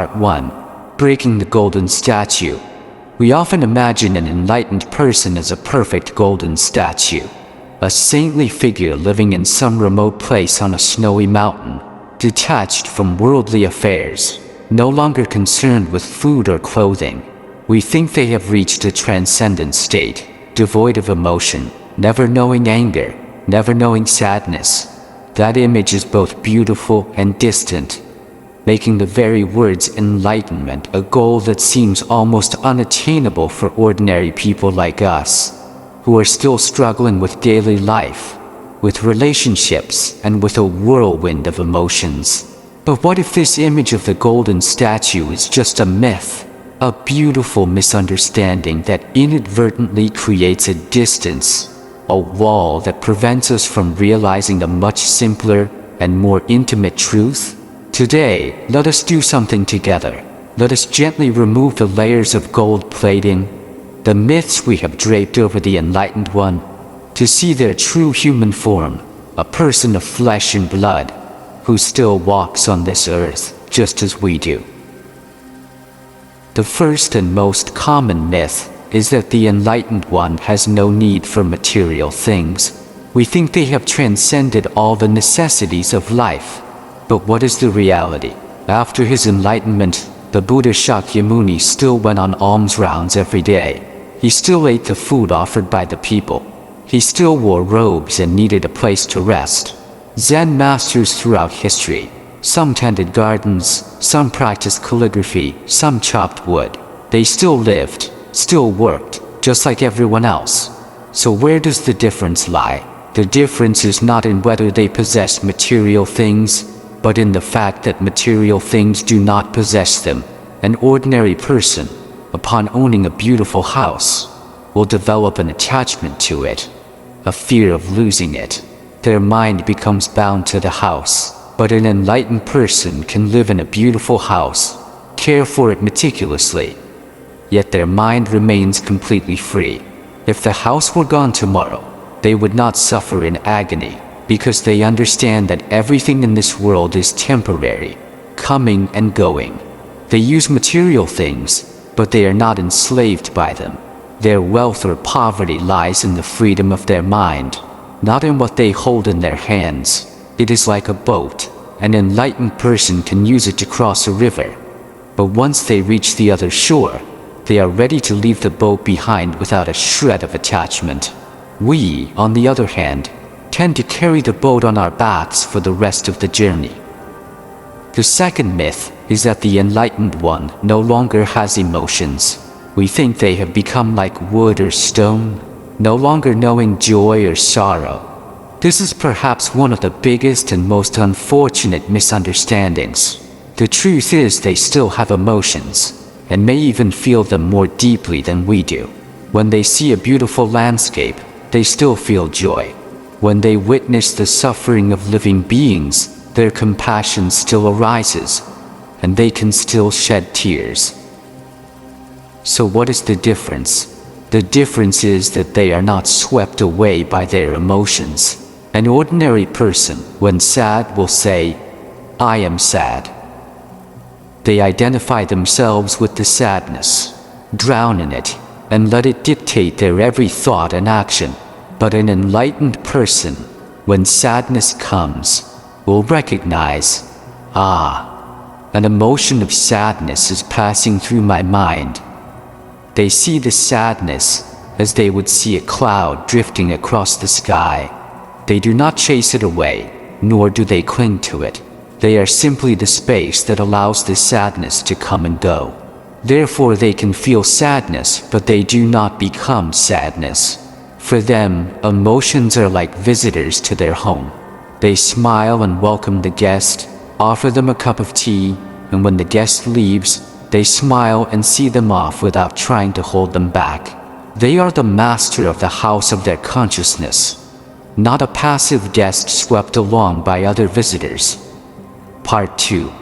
Part 1. Breaking the Golden Statue. We often imagine an enlightened person as a perfect golden statue, a saintly figure living in some remote place on a snowy mountain, detached from worldly affairs, no longer concerned with food or clothing. We think they have reached a transcendent state, devoid of emotion, never knowing anger, never knowing sadness. That image is both beautiful and distant, making the very words enlightenment a goal that seems almost unattainable for ordinary people like us, who are still struggling with daily life, with relationships, and with a whirlwind of emotions. But what if this image of the golden statue is just a myth, a beautiful misunderstanding that inadvertently creates a distance, a wall that prevents us from realizing a much simpler and more intimate truth? Today, let us do something together. Let us gently remove the layers of gold plating, the myths we have draped over the enlightened one, to see their true human form, a person of flesh and blood, who still walks on this earth, just as we do. The first and most common myth is that the enlightened one has no need for material things. We think they have transcended all the necessities of life. But what is the reality? After his enlightenment, the Buddha Shakyamuni still went on alms rounds every day. He still ate the food offered by the people. He still wore robes and needed a place to rest. Zen masters throughout history, some tended gardens, some practiced calligraphy, some chopped wood. They still lived, still worked, just like everyone else. So where does the difference lie? The difference is not in whether they possessed material things, but in the fact that material things do not possess them. An ordinary person, upon owning a beautiful house, will develop an attachment to it, a fear of losing it. Their mind becomes bound to the house. But an enlightened person can live in a beautiful house, care for it meticulously, yet their mind remains completely free. If the house were gone tomorrow, they would not suffer in agony, because they understand that everything in this world is temporary, coming and going. They use material things, but they are not enslaved by them. Their wealth or poverty lies in the freedom of their mind, not in what they hold in their hands. It is like a boat. An enlightened person can use it to cross a river, but once they reach the other shore, they are ready to leave the boat behind without a shred of attachment. We, on the other hand, tend to carry the boat on our backs for the rest of the journey. The second myth is that the enlightened one no longer has emotions. We think they have become like wood or stone, no longer knowing joy or sorrow. This is perhaps one of the biggest and most unfortunate misunderstandings. The truth is they still have emotions, and may even feel them more deeply than we do. When they see a beautiful landscape, they still feel joy. When they witness the suffering of living beings, their compassion still arises, and they can still shed tears. So what is the difference? The difference is that they are not swept away by their emotions. An ordinary person, when sad, will say, "I am sad." They identify themselves with the sadness, drown in it, and let it dictate their every thought and action. But an enlightened person, when sadness comes, will recognize, an emotion of sadness is passing through my mind. They see the sadness as they would see a cloud drifting across the sky. They do not chase it away, nor do they cling to it. They are simply the space that allows the sadness to come and go. Therefore they can feel sadness, but they do not become sadness. For them, emotions are like visitors to their home. They smile and welcome the guest, offer them a cup of tea, and when the guest leaves, they smile and see them off without trying to hold them back. They are the master of the house of their consciousness, not a passive guest swept along by other visitors. Part 2.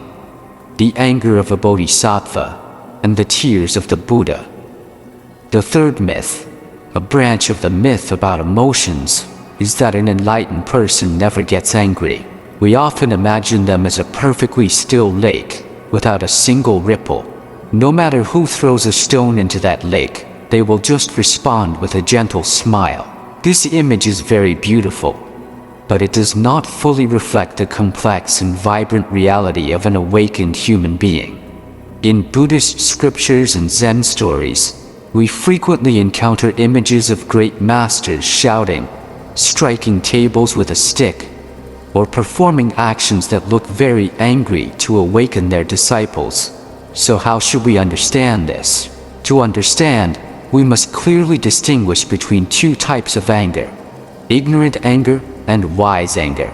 The anger of a bodhisattva and the tears of the Buddha. The third myth, a branch of the myth about emotions, is that an enlightened person never gets angry. We often imagine them as a perfectly still lake, without a single ripple. No matter who throws a stone into that lake, they will just respond with a gentle smile. This image is very beautiful, but it does not fully reflect the complex and vibrant reality of an awakened human being. In Buddhist scriptures and Zen stories, we frequently encounter images of great masters shouting, striking tables with a stick, or performing actions that look very angry to awaken their disciples. So how should we understand this? To understand, we must clearly distinguish between two types of anger: ignorant anger and wise anger.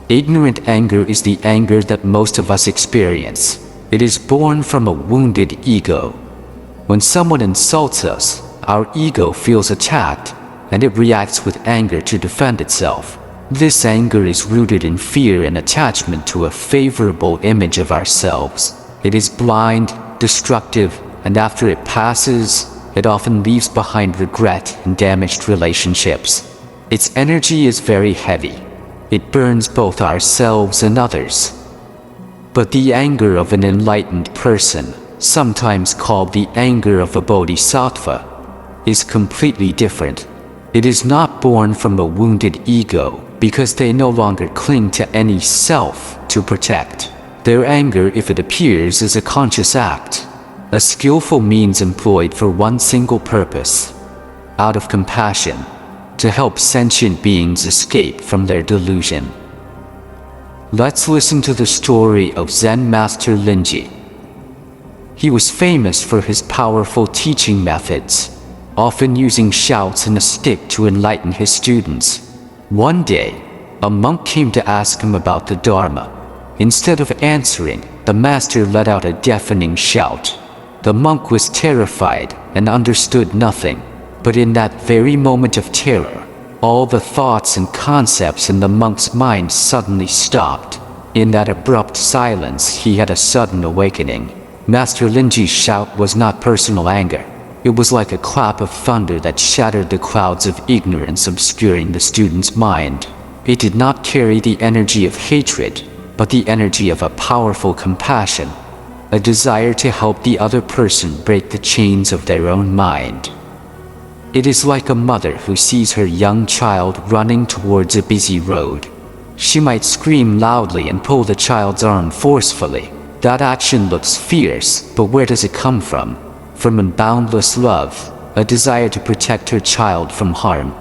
Ignorant anger is the anger that most of us experience. It is born from a wounded ego. When someone insults us, our ego feels attacked, and it reacts with anger to defend itself. This anger is rooted in fear and attachment to a favorable image of ourselves. It is blind, destructive, and after it passes, it often leaves behind regret and damaged relationships. Its energy is very heavy. It burns both ourselves and others. But the anger of an enlightened person, sometimes called the anger of a bodhisattva, is completely different. It is not born from a wounded ego, because they no longer cling to any self to protect. Their anger, if it appears, is a conscious act, a skillful means employed for one single purpose, out of compassion, to help sentient beings escape from their delusion. Let's listen to the story of Zen master Linji. He was famous for his powerful teaching methods, often using shouts and a stick to enlighten his students. One day, a monk came to ask him about the Dharma. Instead of answering, the master let out a deafening shout. The monk was terrified and understood nothing, but in that very moment of terror, all the thoughts and concepts in the monk's mind suddenly stopped. In that abrupt silence, he had a sudden awakening. Master Linji's shout was not personal anger. It was like a clap of thunder that shattered the clouds of ignorance obscuring the student's mind. It did not carry the energy of hatred, but the energy of a powerful compassion, a desire to help the other person break the chains of their own mind. It is like a mother who sees her young child running towards a busy road. She might scream loudly and pull the child's arm forcefully. That action looks fierce, but where does it come from? From a boundless love, a desire to protect her child from harm.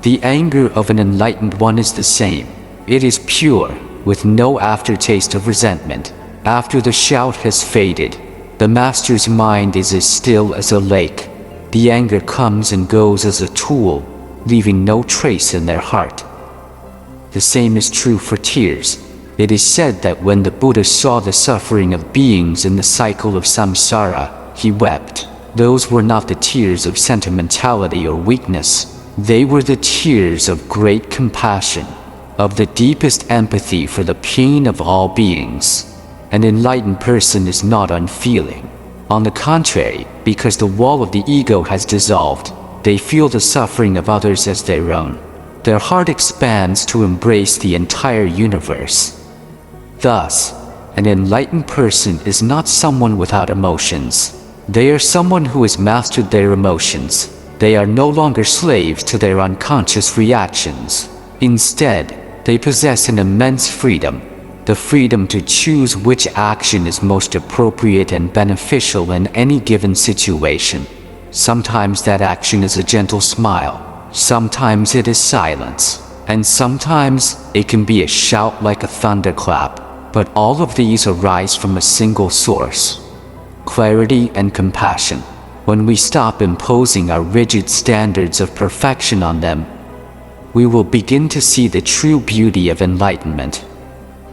The anger of an enlightened one is the same. It is pure, with no aftertaste of resentment. After the shout has faded, the master's mind is as still as a lake. The anger comes and goes as a tool, leaving no trace in their heart. The same is true for tears. It is said that when the Buddha saw the suffering of beings in the cycle of samsara, he wept. Those were not the tears of sentimentality or weakness. They were the tears of great compassion, of the deepest empathy for the pain of all beings. An enlightened person is not unfeeling. On the contrary, because the wall of the ego has dissolved, they feel the suffering of others as their own. Their heart expands to embrace the entire universe. Thus, an enlightened person is not someone without emotions. They are someone who has mastered their emotions. They are no longer slaves to their unconscious reactions. Instead, they possess an immense freedom, the freedom to choose which action is most appropriate and beneficial in any given situation. Sometimes that action is a gentle smile, sometimes it is silence, and sometimes it can be a shout like a thunderclap, but all of these arise from a single source: clarity and compassion. When we stop imposing our rigid standards of perfection on them, we will begin to see the true beauty of enlightenment.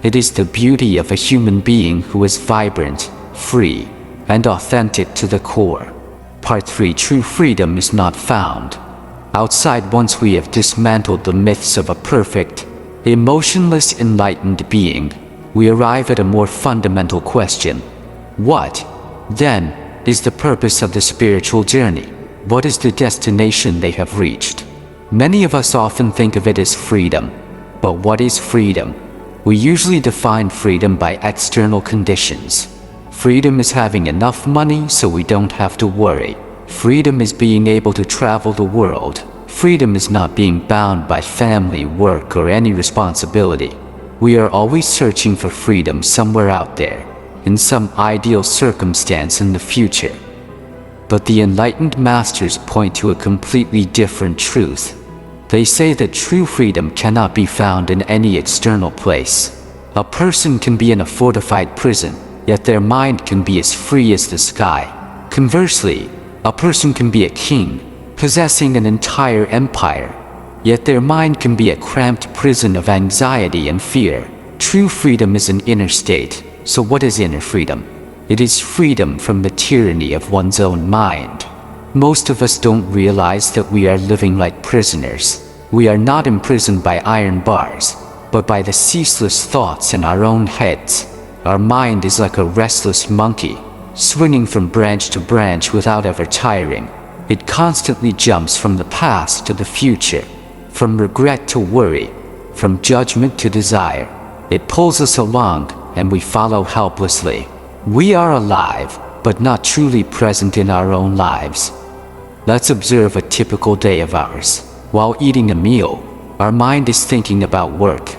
It is the beauty of a human being who is vibrant, free, and authentic to the core. Part 3: True freedom is not found outside. Once we have dismantled the myths of a perfect, emotionless, enlightened being, we arrive at a more fundamental question. What, then, is the purpose of the spiritual journey? What is the destination they have reached? Many of us often think of it as freedom. But what is freedom? We usually define freedom by external conditions. Freedom is having enough money so we don't have to worry. Freedom is being able to travel the world. Freedom is not being bound by family, work, or any responsibility. We are always searching for freedom somewhere out there, in some ideal circumstance in the future. But the enlightened masters point to a completely different truth. They say that true freedom cannot be found in any external place. A person can be in a fortified prison, yet their mind can be as free as the sky. Conversely, a person can be a king, possessing an entire empire, yet their mind can be a cramped prison of anxiety and fear. True freedom is an inner state. So what is inner freedom? It is freedom from the tyranny of one's own mind. Most of us don't realize that we are living like prisoners. We are not imprisoned by iron bars, but by the ceaseless thoughts in our own heads. Our mind is like a restless monkey, swinging from branch to branch without ever tiring. It constantly jumps from the past to the future, from regret to worry, from judgment to desire. It pulls us along, and we follow helplessly. We are alive, but not truly present in our own lives. Let's observe a typical day of ours. While eating a meal, our mind is thinking about work.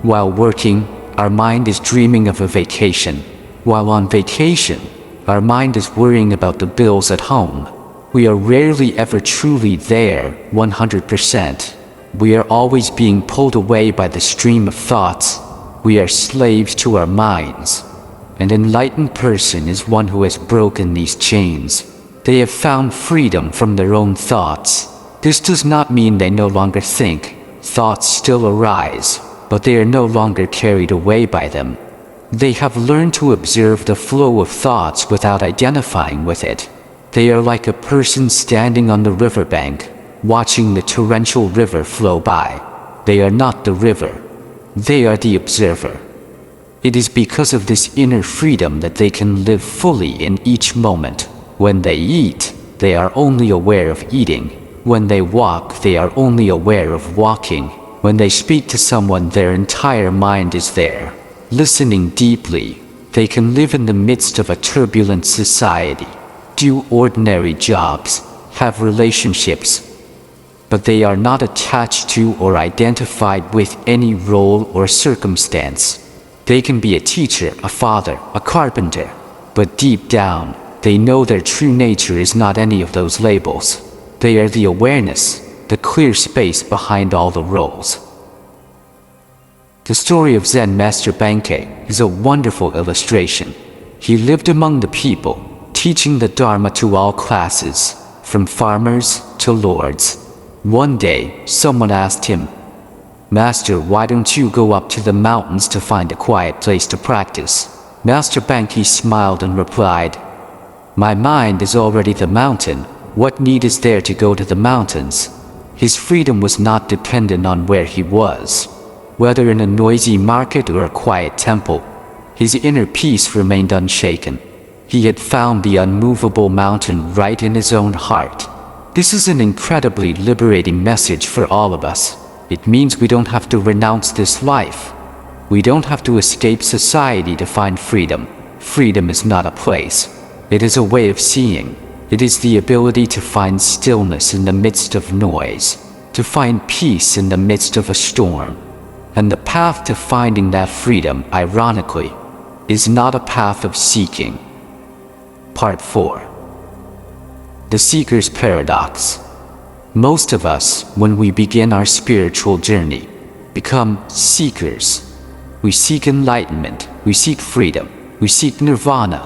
While working, our mind is dreaming of a vacation. While on vacation, our mind is worrying about the bills at home. We are rarely ever truly there, 100%. We are always being pulled away by the stream of thoughts. We are slaves to our minds. An enlightened person is one who has broken these chains. They have found freedom from their own thoughts. This does not mean they no longer think. Thoughts still arise, but they are no longer carried away by them. They have learned to observe the flow of thoughts without identifying with it. They are like a person standing on the riverbank, watching the torrential river flow by. They are not the river. They are the observer. It is because of this inner freedom that they can live fully in each moment. When they eat, they are only aware of eating. When they walk, they are only aware of walking. When they speak to someone, their entire mind is there. Listening deeply, they can live in the midst of a turbulent society, do ordinary jobs, have relationships, but they are not attached to or identified with any role or circumstance. They can be a teacher, a father, a carpenter, but deep down, they know their true nature is not any of those labels. They are the awareness, the clear space behind all the roles. The story of Zen Master Bankei is a wonderful illustration. He lived among the people, teaching the Dharma to all classes, from farmers to lords. One day, someone asked him, "Master, why don't you go up to the mountains to find a quiet place to practice?" Master Bankei smiled and replied, "My mind is already the mountain. What need is there to go to the mountains?" His freedom was not dependent on where he was. Whether in a noisy market or a quiet temple, his inner peace remained unshaken. He had found the unmovable mountain right in his own heart. This is an incredibly liberating message for all of us. It means we don't have to renounce this life. We don't have to escape society to find freedom. Freedom is not a place. It is a way of seeing. It is the ability to find stillness in the midst of noise, to find peace in the midst of a storm. And the path to finding that freedom, ironically, is not a path of seeking. Part 4. The Seeker's Paradox. Most of us, when we begin our spiritual journey, become seekers. We seek enlightenment, we seek freedom, we seek nirvana.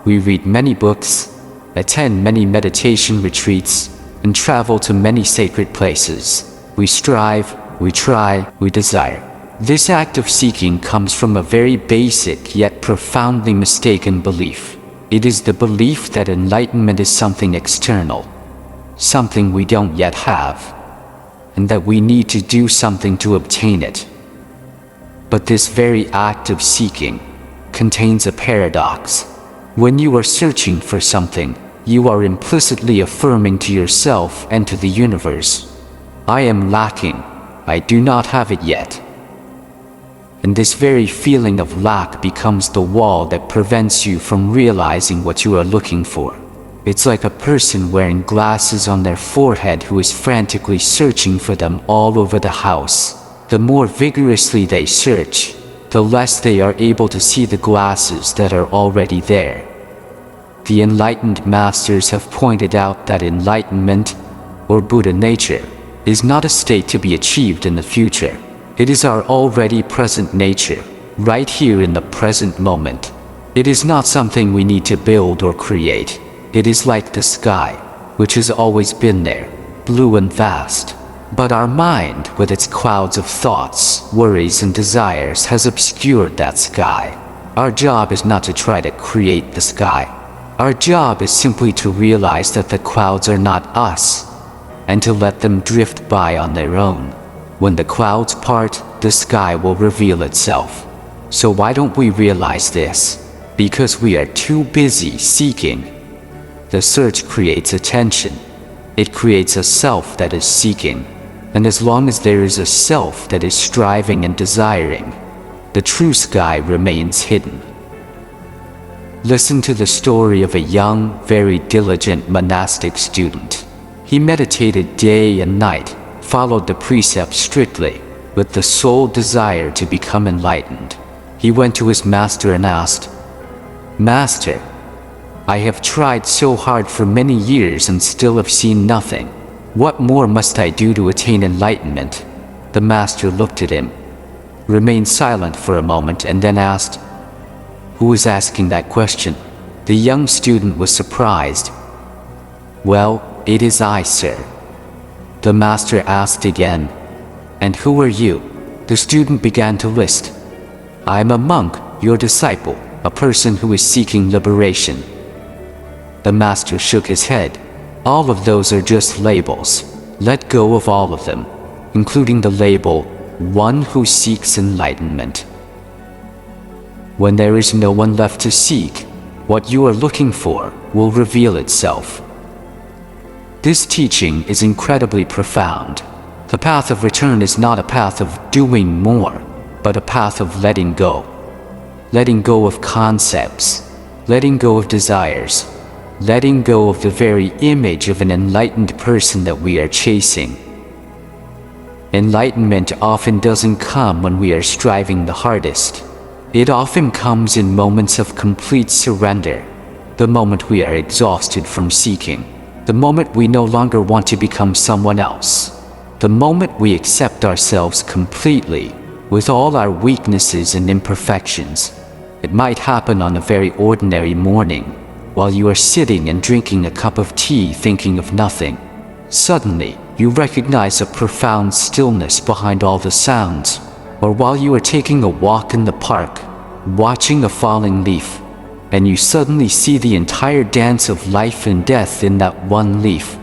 We read many books, attend many meditation retreats, and travel to many sacred places. We strive, we try, we desire. This act of seeking comes from a very basic yet profoundly mistaken belief. It is the belief that enlightenment is something external, something we don't yet have, and that we need to do something to obtain it. But this very act of seeking contains a paradox. When you are searching for something, you are implicitly affirming to yourself and to the universe, "I am lacking. I do not have it yet." And this very feeling of lack becomes the wall that prevents you from realizing what you are looking for. It's like a person wearing glasses on their forehead who is frantically searching for them all over the house. The more vigorously they search, the less they are able to see the glasses that are already there. The enlightened masters have pointed out that enlightenment, or Buddha nature, is not a state to be achieved in the future. It is our already present nature, right here in the present moment. It is not something we need to build or create. It is like the sky, which has always been there, blue and vast. But our mind, with its clouds of thoughts, worries and desires, has obscured that sky. Our job is not to try to create the sky. Our job is simply to realize that the clouds are not us, and to let them drift by on their own. When the clouds part, the sky will reveal itself. So why don't we realize this? Because we are too busy seeking. The search creates attention. It creates a self that is seeking. And as long as there is a self that is striving and desiring, the true sky remains hidden. Listen to the story of a young, very diligent monastic student. He meditated day and night, followed the precepts strictly, with the sole desire to become enlightened. He went to his master and asked, "Master, I have tried so hard for many years and still have seen nothing. What more must I do to attain enlightenment?" The master looked at him, remained silent for a moment, and then asked, "Who is asking that question?" The young student was surprised. "Well, it is I, sir." The master asked again, "And who are you?" The student began to list. "I am a monk, your disciple, a person who is seeking liberation." The master shook his head. "All of those are just labels. Let go of all of them, including the label, one who seeks enlightenment. When there is no one left to seek, what you are looking for will reveal itself." This teaching is incredibly profound. The path of return is not a path of doing more, but a path of letting go. Letting go of concepts, letting go of desires, letting go of the very image of an enlightened person that we are chasing. Enlightenment often doesn't come when we are striving the hardest. It often comes in moments of complete surrender, the moment we are exhausted from seeking, the moment we no longer want to become someone else, the moment we accept ourselves completely, with all our weaknesses and imperfections. It might happen on a very ordinary morning, while you are sitting and drinking a cup of tea thinking of nothing. Suddenly, you recognize a profound stillness behind all the sounds, or while you are taking a walk in the park, watching a falling leaf, and you suddenly see the entire dance of life and death in that one leaf.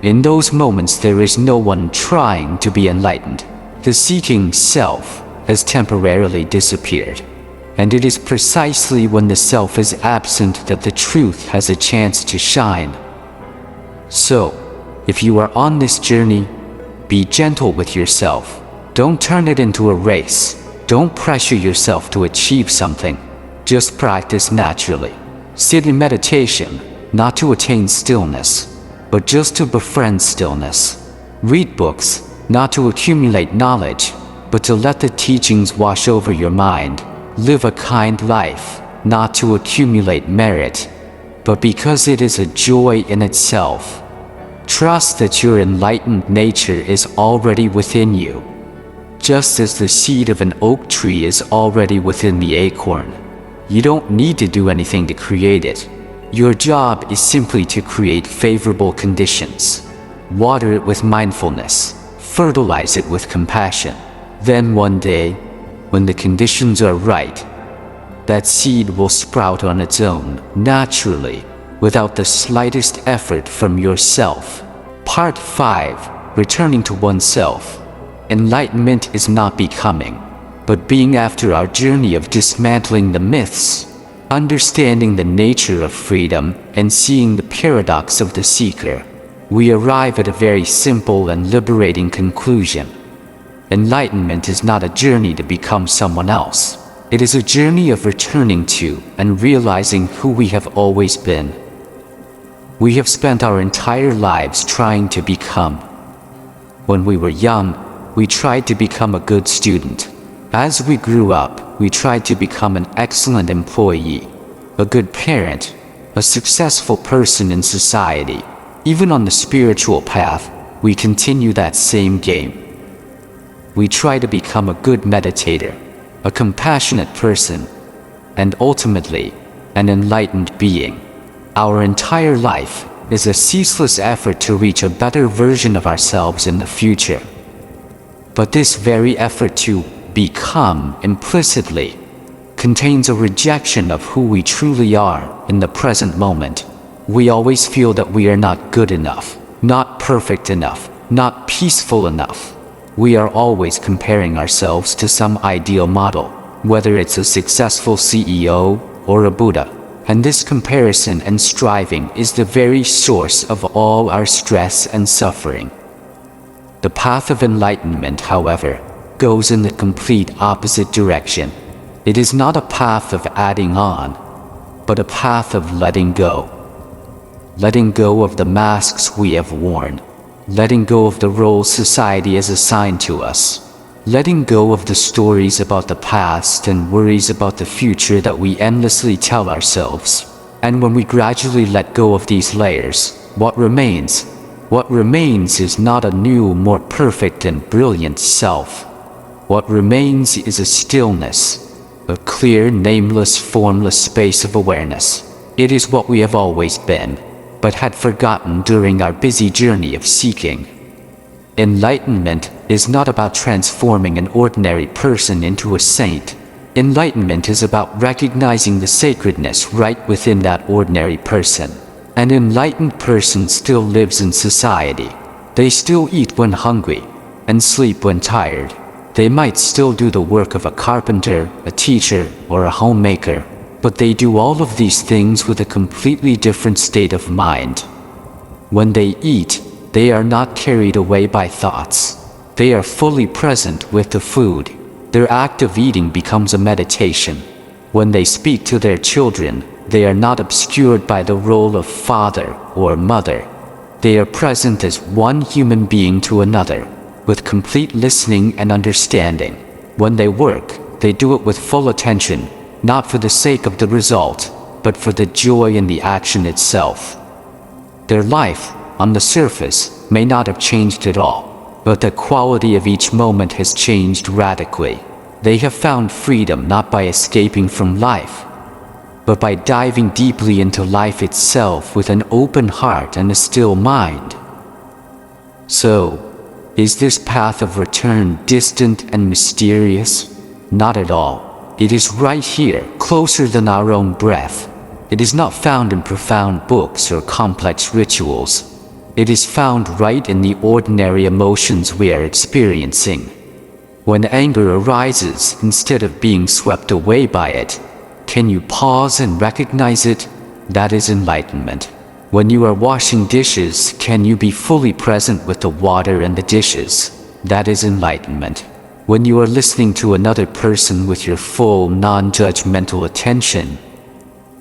In those moments there is no one trying to be enlightened. The seeking self has temporarily disappeared. And it is precisely when the self is absent that the truth has a chance to shine. So, if you are on this journey, be gentle with yourself. Don't turn it into a race. Don't pressure yourself to achieve something. Just practice naturally. Sit in meditation, not to attain stillness, but just to befriend stillness. Read books, not to accumulate knowledge, but to let the teachings wash over your mind. Live a kind life, not to accumulate merit, but because it is a joy in itself. Trust that your enlightened nature is already within you, just as the seed of an oak tree is already within the acorn. You don't need to do anything to create it. Your job is simply to create favorable conditions. Water it with mindfulness, fertilize it with compassion. Then one day, when the conditions are right, that seed will sprout on its own, naturally, without the slightest effort from yourself. Part 5. Returning to oneself. Enlightenment is not becoming, but being after our journey of dismantling the myths, understanding the nature of freedom, and seeing the paradox of the seeker. We arrive at a very simple and liberating conclusion. Enlightenment is not a journey to become someone else. It is a journey of returning to and realizing who we have always been. We have spent our entire lives trying to become. When we were young, we tried to become a good student. As we grew up, we tried to become an excellent employee, a good parent, a successful person in society. Even on the spiritual path, we continue that same game. We try to become a good meditator, a compassionate person, and ultimately, an enlightened being. Our entire life is a ceaseless effort to reach a better version of ourselves in the future. But this very effort to become implicitly contains a rejection of who we truly are in the present moment. We always feel that we are not good enough, not perfect enough, not peaceful enough. We are always comparing ourselves to some ideal model, whether it's a successful CEO or a Buddha. And this comparison and striving is the very source of all our stress and suffering. The path of enlightenment, however, goes in the complete opposite direction. It is not a path of adding on, but a path of letting go. Letting go of the masks we have worn. Letting go of the roles society has assigned to us. Letting go of the stories about the past and worries about the future that we endlessly tell ourselves. And when we gradually let go of these layers, what remains? What remains is not a new, more perfect and brilliant self. What remains is a stillness, a clear, nameless, formless space of awareness. It is what we have always been, but had forgotten during our busy journey of seeking. Enlightenment is not about transforming an ordinary person into a saint. Enlightenment is about recognizing the sacredness right within that ordinary person. An enlightened person still lives in society. They still eat when hungry and sleep when tired. They might still do the work of a carpenter, a teacher, or a homemaker, but they do all of these things with a completely different state of mind. When they eat, they are not carried away by thoughts. They are fully present with the food. Their act of eating becomes a meditation. When they speak to their children, they are not obscured by the role of father or mother. They are present as one human being to another, with complete listening and understanding. When they work, they do it with full attention, not for the sake of the result, but for the joy in the action itself. Their life, on the surface, may not have changed at all, but the quality of each moment has changed radically. They have found freedom not by escaping from life, but by diving deeply into life itself with an open heart and a still mind. So, is this path of return distant and mysterious? Not at all. It is right here, closer than our own breath. It is not found in profound books or complex rituals. It is found right in the ordinary emotions we are experiencing. When anger arises, instead of being swept away by it, can you pause and recognize it? That is enlightenment. When you are washing dishes, can you be fully present with the water and the dishes? That is enlightenment. When you are listening to another person with your full, non-judgmental attention,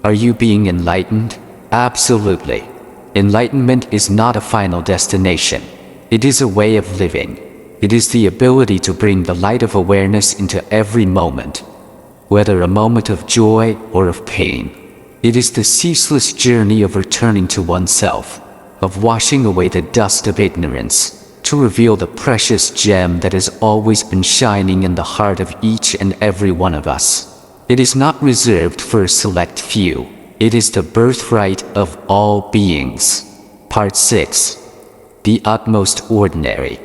are you being enlightened? Absolutely. Enlightenment is not a final destination. It is a way of living. It is the ability to bring the light of awareness into every moment, whether a moment of joy or of pain. It is the ceaseless journey of returning to oneself, of washing away the dust of ignorance, to reveal the precious gem that has always been shining in the heart of each and every one of us. It is not reserved for a select few. It is the birthright of all beings. Part 6. The Utmost Ordinary.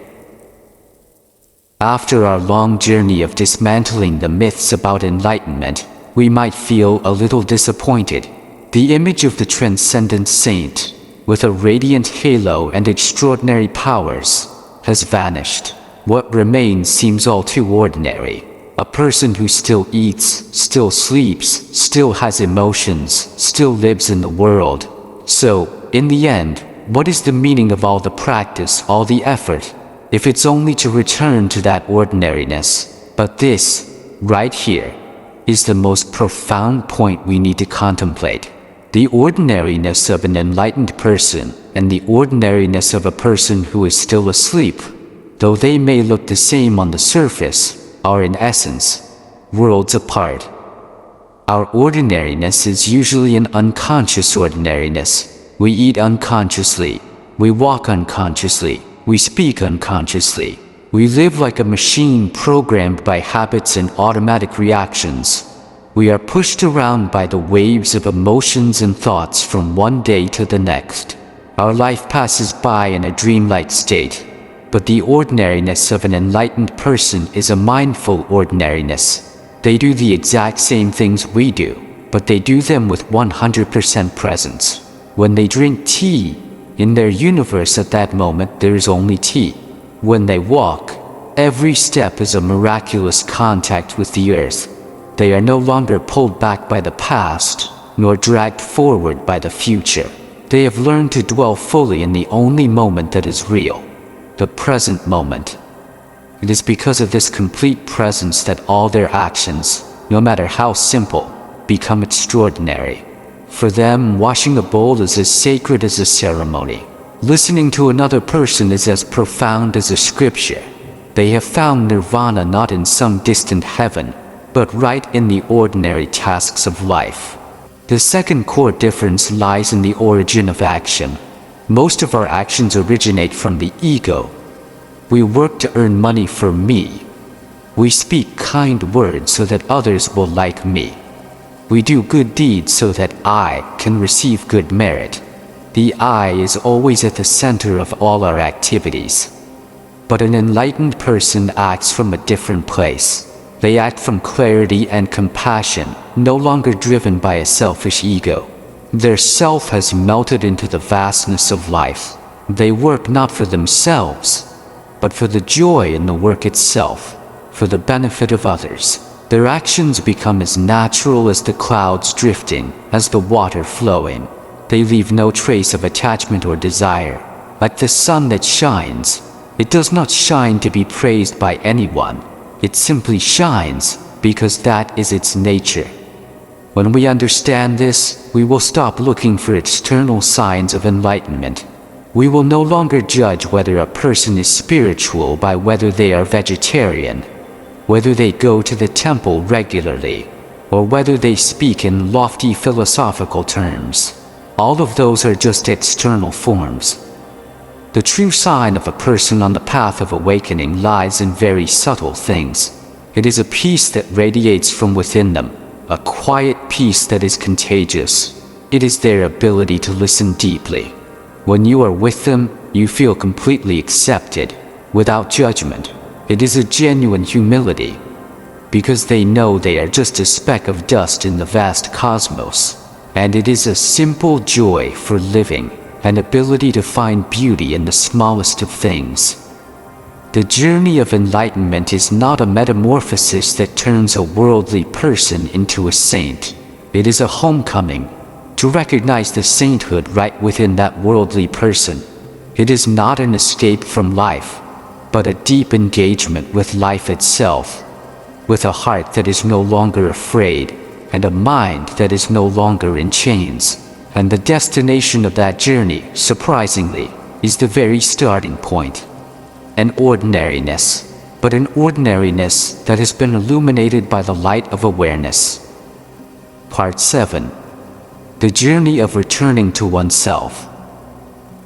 After our long journey of dismantling the myths about enlightenment, we might feel a little disappointed. The image of the transcendent saint, with a radiant halo and extraordinary powers, has vanished. What remains seems all too ordinary. A person who still eats, still sleeps, still has emotions, still lives in the world. So, in the end, what is the meaning of all the practice, all the effort? if it's only to return to that ordinariness. But this, right here, is the most profound point we need to contemplate. The ordinariness of an enlightened person and the ordinariness of a person who is still asleep, though they may look the same on the surface, are in essence worlds apart. Our ordinariness is usually an unconscious ordinariness. We eat unconsciously, we walk unconsciously, we speak unconsciously. We live like a machine programmed by habits and automatic reactions. We are pushed around by the waves of emotions and thoughts from one day to the next. Our life passes by in a dreamlike state. But the ordinariness of an enlightened person is a mindful ordinariness. They do the exact same things we do, but they do them with 100% presence. When they drink tea, in their universe at that moment there is only tea. When they walk, every step is a miraculous contact with the earth. They are no longer pulled back by the past, nor dragged forward by the future. They have learned to dwell fully in the only moment that is real, the present moment. It is because of this complete presence that all their actions, no matter how simple, become extraordinary. For them, washing a bowl is as sacred as a ceremony. Listening to another person is as profound as a scripture. They have found nirvana not in some distant heaven, but right in the ordinary tasks of life. The second core difference lies in the origin of action. Most of our actions originate from the ego. We work to earn money for me. We speak kind words so that others will like me. We do good deeds so that I can receive good merit. The I is always at the center of all our activities. But an enlightened person acts from a different place. They act from clarity and compassion, no longer driven by a selfish ego. Their self has melted into the vastness of life. They work not for themselves, but for the joy in the work itself, for the benefit of others. Their actions become as natural as the clouds drifting, as the water flowing. They leave no trace of attachment or desire. Like the sun that shines, it does not shine to be praised by anyone. It simply shines because that is its nature. When we understand this, we will stop looking for external signs of enlightenment. We will no longer judge whether a person is spiritual by whether they are vegetarian, whether they go to the temple regularly, or whether they speak in lofty philosophical terms. All of those are just external forms. The true sign of a person on the path of awakening lies in very subtle things. It is a peace that radiates from within them, a quiet peace that is contagious. It is their ability to listen deeply. When you are with them, you feel completely accepted, without judgment. It is a genuine humility, because they know they are just a speck of dust in the vast cosmos. And it is a simple joy for living, an ability to find beauty in the smallest of things. The journey of enlightenment is not a metamorphosis that turns a worldly person into a saint. It is a homecoming, to recognize the sainthood right within that worldly person. It is not an escape from life, but a deep engagement with life itself, with a heart that is no longer afraid, and a mind that is no longer in chains. And the destination of that journey, surprisingly, is the very starting point. An ordinariness, but an ordinariness that has been illuminated by the light of awareness. Part 7. The journey of returning to oneself.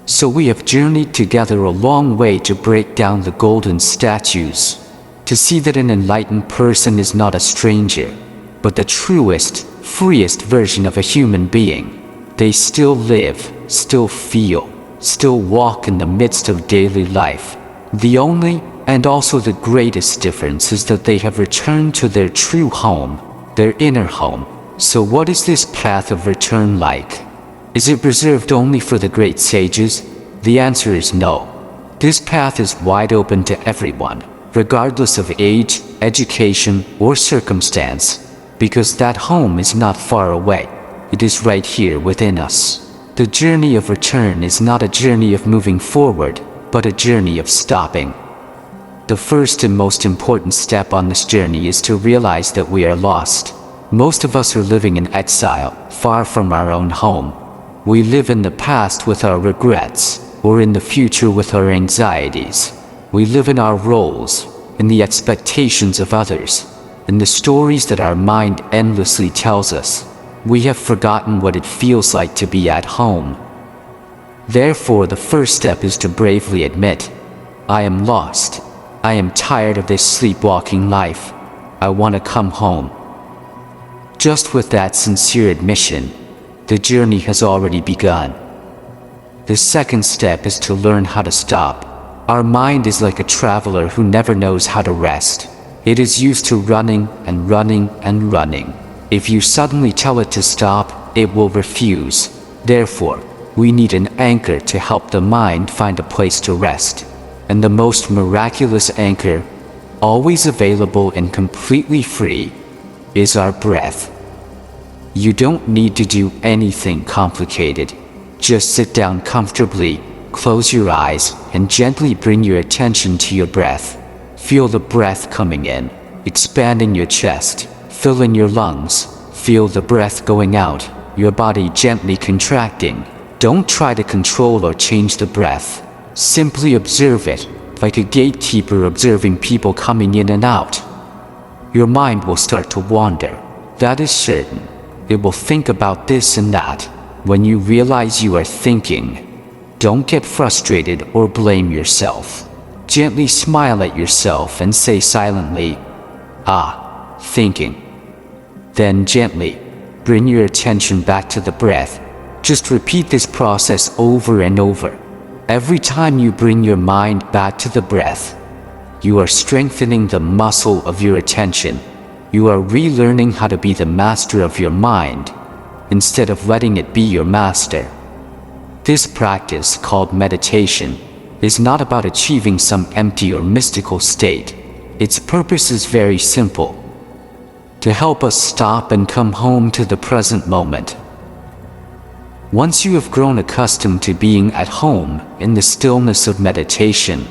So we have journeyed together a long way to break down the golden statues, to see that an enlightened person is not a stranger, but the truest, freest version of a human being. They still live, still feel, still walk in the midst of daily life. The only, and also the greatest difference is that they have returned to their true home, their inner home. So what is this path of return like? Is it reserved only for the great sages? The answer is no. This path is wide open to everyone, regardless of age, education, or circumstance, because that home is not far away. It is right here within us. The journey of return is not a journey of moving forward, but a journey of stopping. The first and most important step on this journey is to realize that we are lost. Most of us are living in exile, far from our own home. We live in the past with our regrets, or in the future with our anxieties. We live in our roles, in the expectations of others, in the stories that our mind endlessly tells us. We have forgotten what it feels like to be at home. Therefore, the first step is to bravely admit, I am lost. I am tired of this sleepwalking life. I want to come home. Just with that sincere admission, the journey has already begun. The second step is to learn how to stop. Our mind is like a traveler who never knows how to rest. It is used to running and running and running. If you suddenly tell it to stop, it will refuse. Therefore, we need an anchor to help the mind find a place to rest. And the most miraculous anchor, always available and completely free, is our breath. You don't need to do anything complicated. Just sit down comfortably, close your eyes, and gently bring your attention to your breath. Feel the breath coming in, expanding your chest, filling your lungs. Feel the breath going out, your body gently contracting. Don't try to control or change the breath. Simply observe it, like a gatekeeper observing people coming in and out. Your mind will start to wander. That is certain. It will think about this and that. When you realize you are thinking, don't get frustrated or blame yourself. Gently smile at yourself and say silently, thinking. Then gently bring your attention back to the breath. Just repeat this process over and over. Every time you bring your mind back to the breath, you are strengthening the muscle of your attention. You are relearning how to be the master of your mind, instead of letting it be your master. This practice, called meditation, is not about achieving some empty or mystical state. Its purpose is very simple: to help us stop and come home to the present moment. Once you have grown accustomed to being at home in the stillness of meditation,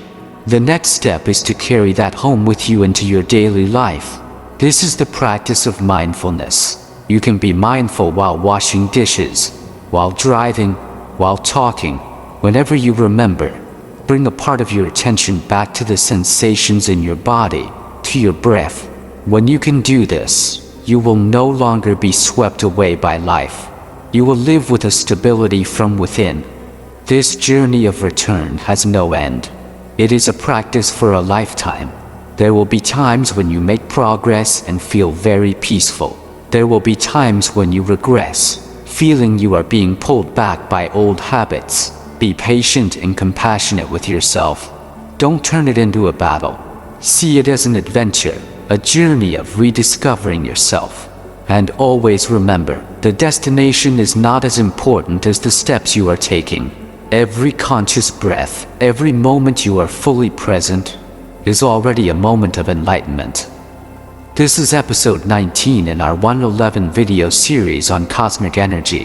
the next step is to carry that home with you into your daily life. This is the practice of mindfulness. You can be mindful while washing dishes, while driving, while talking, whenever you remember. Bring a part of your attention back to the sensations in your body, to your breath. When you can do this, you will no longer be swept away by life. You will live with a stability from within. This journey of return has no end. It is a practice for a lifetime. There will be times when you make progress and feel very peaceful. There will be times when you regress, feeling you are being pulled back by old habits. Be patient and compassionate with yourself. Don't turn it into a battle. See it as an adventure, a journey of rediscovering yourself. And always remember, the destination is not as important as the steps you are taking. Every conscious breath, every moment you are fully present, is already a moment of enlightenment. This is episode 19 in our 111 video series on cosmic energy,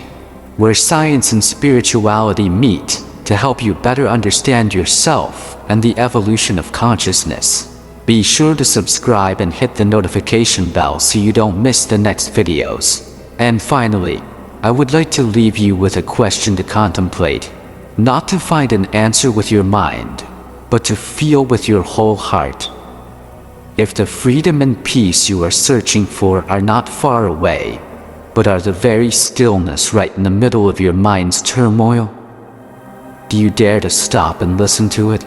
where science and spirituality meet to help you better understand yourself and the evolution of consciousness. Be sure to subscribe and hit the notification bell so you don't miss the next videos. And finally, I would like to leave you with a question to contemplate. Not to find an answer with your mind, but to feel with your whole heart. If the freedom and peace you are searching for are not far away, but are the very stillness right in the middle of your mind's turmoil, do you dare to stop and listen to it?